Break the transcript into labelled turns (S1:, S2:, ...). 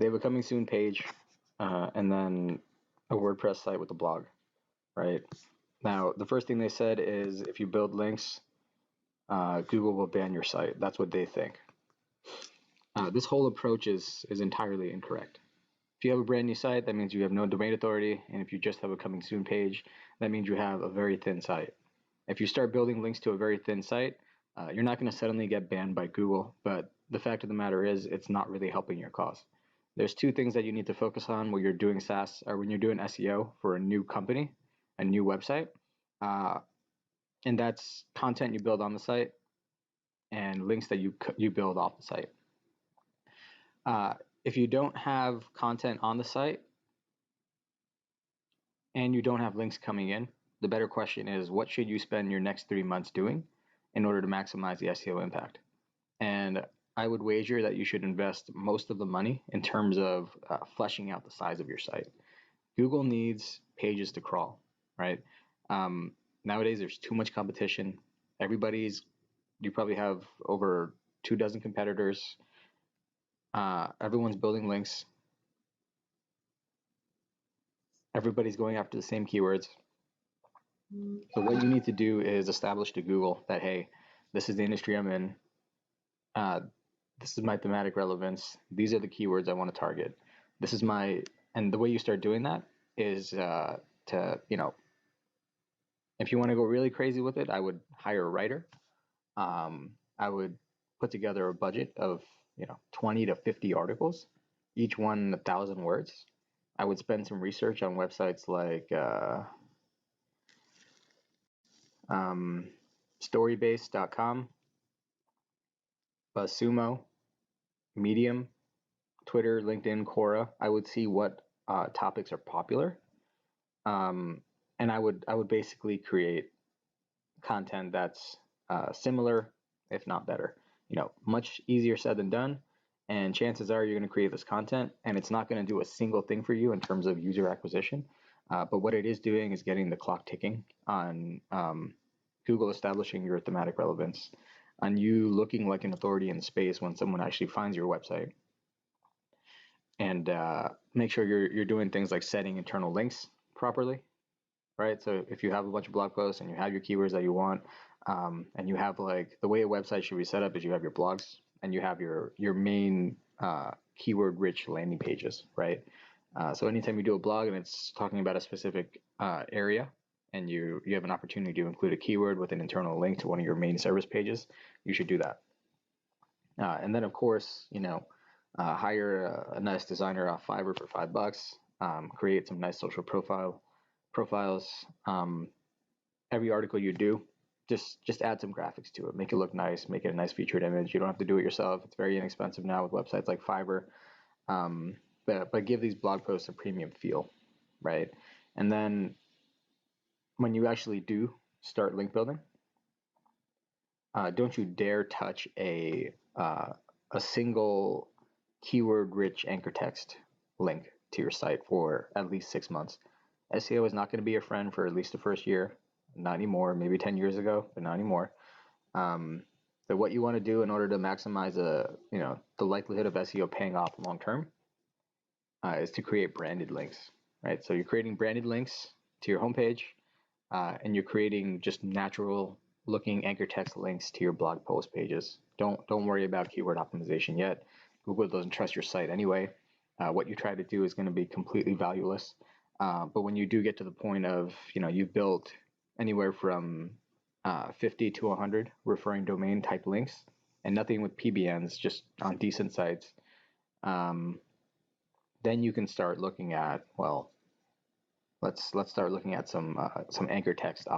S1: They have a coming soon page, and then a WordPress site with a blog, right? Now, the first thing they said is if you build links, Google will ban your site. That's what they think. This whole approach is entirely incorrect. If you have a brand new site, that means you have no domain authority, and if you just have a coming soon page, that means you have a very thin site. If you start building links to a very thin site, you're not going to suddenly get banned by Google, but the fact of the matter is it's not really helping your cause. There's two things that you need to focus on when you're doing SaaS or when you're doing SEO for a new company, a new website, and that's content you build on the site and links that you build off the site. If you don't have content on the site and you don't have links coming in, the better question is what should you spend your next 3 months doing in order to maximize the SEO impact? And I would wager that you should invest most of the money in terms of fleshing out the size of your site. Google needs pages to crawl, right? Nowadays, there's too much competition. You probably have over 24 competitors. Everyone's building links. Everybody's going after the same keywords. So what you need to do is establish to Google that, hey, this is the industry I'm in. This is my thematic relevance. These are the keywords I want to target. And the way you start doing that is if you want to go really crazy with it, I would hire a writer. I would put together a budget of 20 to 50 articles, each one 1,000 words. I would spend some research on websites like storybase.com, BuzzSumo, Medium, Twitter, LinkedIn, Quora. I would see what topics are popular, and I would basically create content that's similar, if not better. Much easier said than done. And chances are you're going to create this content, and it's not going to do a single thing for you in terms of user acquisition. But what it is doing is getting the clock ticking on Google establishing your thematic relevance, on you looking like an authority in the space when someone actually finds your website. And make sure you're doing things like setting internal links properly, right? So if you have a bunch of blog posts and you have your keywords that you want, and you have the way a website should be set up is you have your blogs and you have your main keyword-rich landing pages, right? So anytime you do a blog and it's talking about a specific area, and you have an opportunity to include a keyword with an internal link to one of your main service pages, you should do that. And then, of course, hire a nice designer off Fiverr for $5. Create some nice social profiles. Every article you do, just add some graphics to it. Make it look nice. Make it a nice featured image. You don't have to do it yourself. It's very inexpensive now with websites like Fiverr. But give these blog posts a premium feel, right? And then when you actually do start link building, don't you dare touch a single keyword-rich anchor text link to your site for at least 6 months. SEO is not going to be your friend for at least the first year. Not anymore. Maybe 10 years ago, but not anymore. So what you want to do in order to maximize the likelihood of SEO paying off long term is to create branded links, right? So you're creating branded links to your homepage, and you're creating just natural looking anchor text links to your blog post pages. Don't worry about keyword optimization yet. Google doesn't trust your site anyway. What you try to do is going to be completely valueless. But when you do get to the point of, you've built anywhere from 50 to 100 referring domain type links and nothing with PBNs, just on decent sites, then you can start looking at, let's start looking at some anchor text